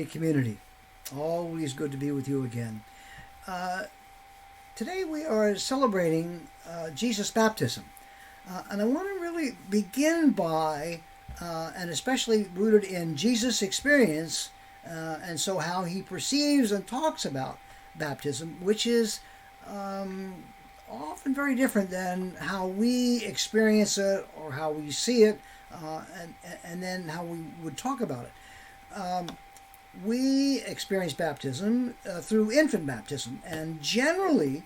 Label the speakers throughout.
Speaker 1: community. Always good to be with you again. Uh, Today we are celebrating Jesus' baptism. And I want to really begin by, and especially rooted in Jesus' experience, and so how he perceives and talks about baptism, which is often very different than how we experience it or how we see it, and then how we would talk about it. We experience baptism through infant baptism, and generally,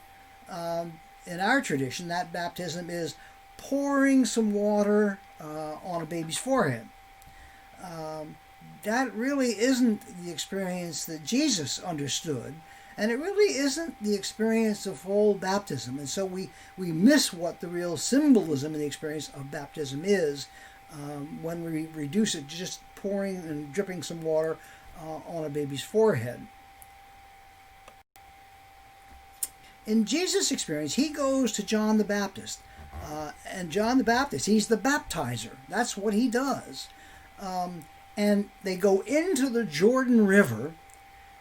Speaker 1: in our tradition, that baptism is pouring some water on a baby's forehead. That really isn't the experience that Jesus understood, and it really isn't the experience of full baptism. And so we miss what the real symbolism and the experience of baptism is when we reduce it to just pouring and dripping some water on a baby's forehead. In Jesus' experience, he goes to John the Baptist. And John the Baptist, he's the baptizer. That's what he does. And they go into the Jordan River,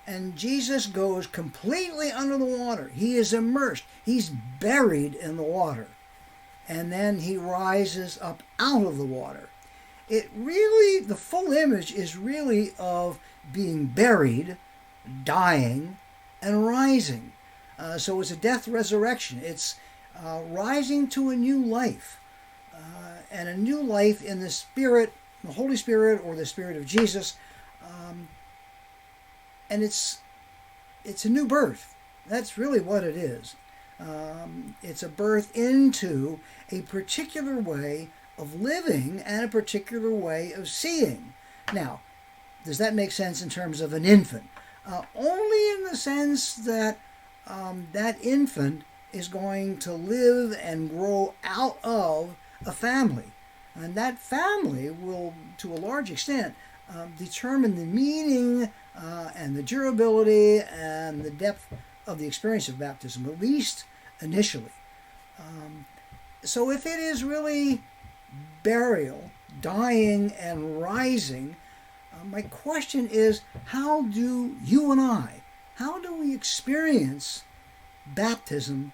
Speaker 1: and Jesus goes completely under the water. He is immersed. He's buried in the water. And then he rises up out of the water. The full image is really of being buried, dying, and rising. So it's a death resurrection. It's rising to a new life. And a new life in the Spirit, the Holy Spirit, or the Spirit of Jesus. And it's a new birth. That's really what it is. It's a birth into a particular way of living and a particular way of seeing. Now, does that make sense in terms of an infant? Only in the sense that that infant is going to live and grow out of a family. And that family will, to a large extent, determine the meaning and the durability and the depth of the experience of baptism, at least initially. So if it is really burial, dying, and rising, my question is, how do you and I, how do we experience baptism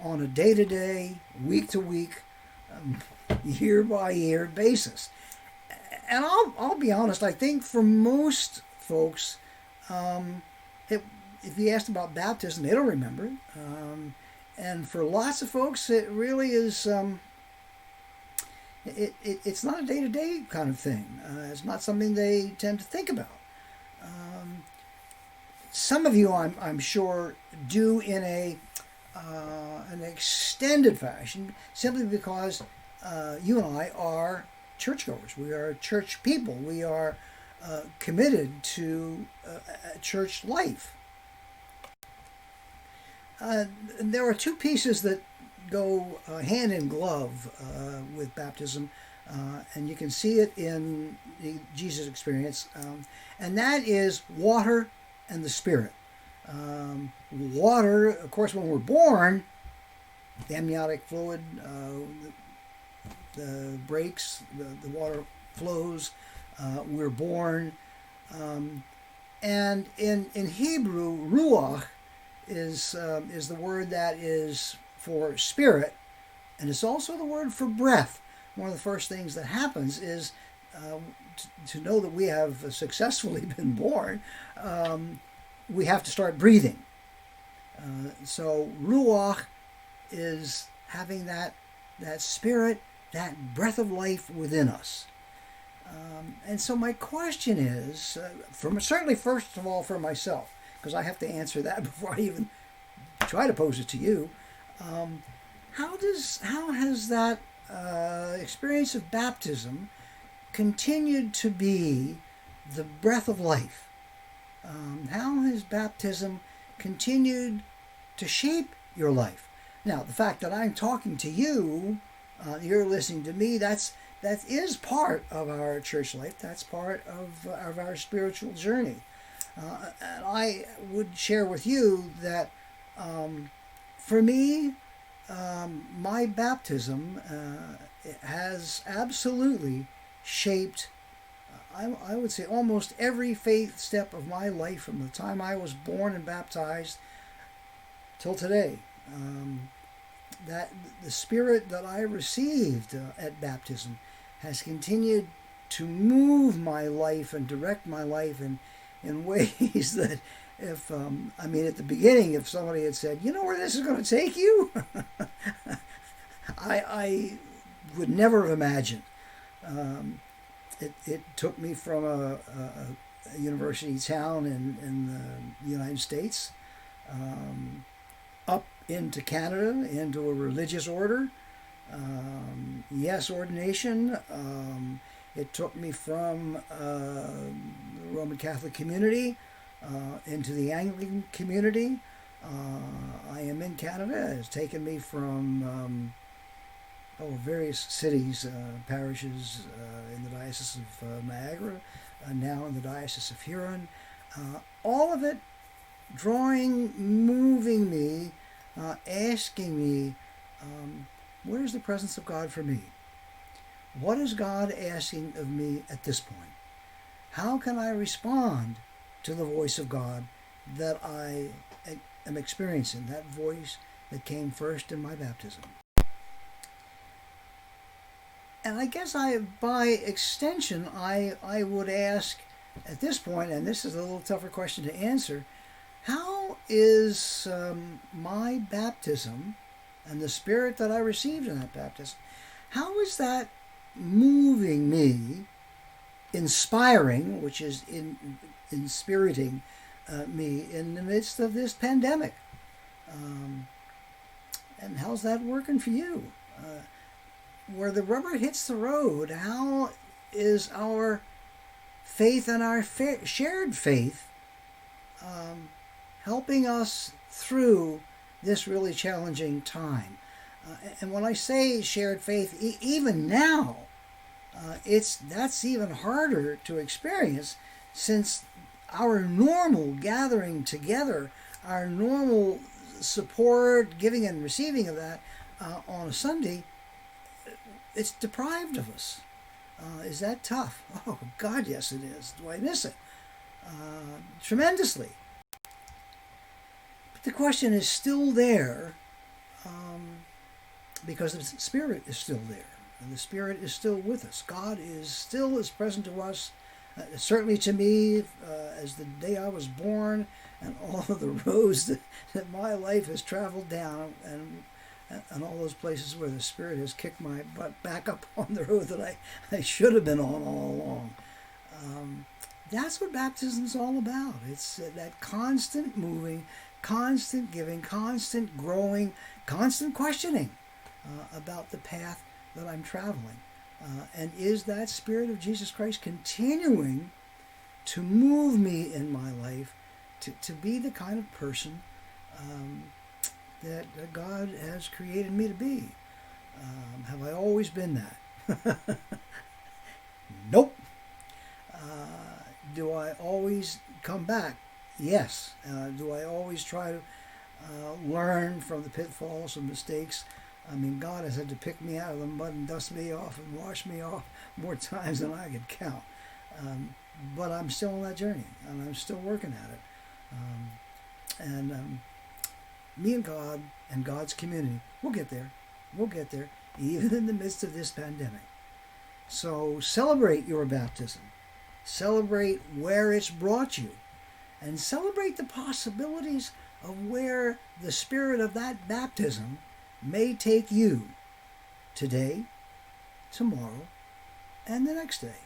Speaker 1: on a day-to-day, week-to-week, year-by-year basis? And I'll be honest, I think for most folks, if you asked about baptism, they don't remember. And for lots of folks, it really is... It's not a day-to-day kind of thing. It's not something they tend to think about. Some of you, I'm sure, do in an extended fashion, simply because you and I are churchgoers. We are church people. We are committed to church life. There are two pieces that go hand in glove with baptism, and you can see it in the Jesus experience, and that is water and the Spirit. Water, of course, when we're born, the amniotic fluid the breaks, the water flows, we're born, and in Hebrew, ruach is the word that is for spirit, and it's also the word for breath. One of the first things that happens is to know that we have successfully been born, we have to start breathing. So ruach is having that spirit, that breath of life within us. And so my question is, certainly first of all for myself, because I have to answer that before I even try to pose it to you. How has that experience of baptism continued to be the breath of life? How has baptism continued to shape your life? Now, the fact that I'm talking to you, you're listening to me, that is part of our church life. That's part of our spiritual journey. And I would share with you that for me, my baptism has absolutely shaped I would say almost every faith step of my life, from the time I was born and baptized till today, that the Spirit that I received at baptism has continued to move my life and direct my life in ways that, if at the beginning, if somebody had said, you know where this is going to take you, I would never have imagined. It took me from a university town in the United States, up into Canada, into a religious order. Yes, ordination. It took me from the Roman Catholic community into the Anglican community. I am in Canada. It's taken me from various cities, parishes in the Diocese of Niagara, now in the Diocese of Huron. All of it drawing, moving me, asking me, where's the presence of God for me? What is God asking of me at this point? How can I respond to the voice of God that I am experiencing, that voice that came first in my baptism? And I guess by extension, I would ask at this point, and this is a little tougher question to answer, how is my baptism and the Spirit that I received in that baptism, how is that moving me, inspiring, which is inspiriting me in the midst of this pandemic? And how's that working for you? Where the rubber hits the road, how is our faith and our shared faith helping us through this really challenging time? And when I say shared faith, even now, that's even harder to experience, since our normal gathering together, our normal support, giving and receiving of that on a Sunday, it's deprived of us. Is that tough? Oh, God, yes it is. Do I miss it? Tremendously. But the question is still there, because the Spirit is still there. And the Spirit is still with us. God is still as present to us, certainly to me, as the day I was born, and all of the roads that my life has traveled down, and all those places where the Spirit has kicked my butt back up on the road that I should have been on all along. That's what baptism is all about. It's that constant moving, constant giving, constant growing, constant questioning about the path that I'm traveling. And is that Spirit of Jesus Christ continuing to move me in my life to be the kind of person that God has created me to be? Have I always been that? Nope. Do I always come back? Yes. Do I always try to learn from the pitfalls and mistakes? I mean, God has had to pick me out of the mud and dust me off and wash me off more times than I could count. But I'm still on that journey, and I'm still working at it. Me and God and God's community, we'll get there. We'll get there, even in the midst of this pandemic. So celebrate your baptism. Celebrate where it's brought you. And celebrate the possibilities of where the Spirit of that baptism may take you today, tomorrow, and the next day.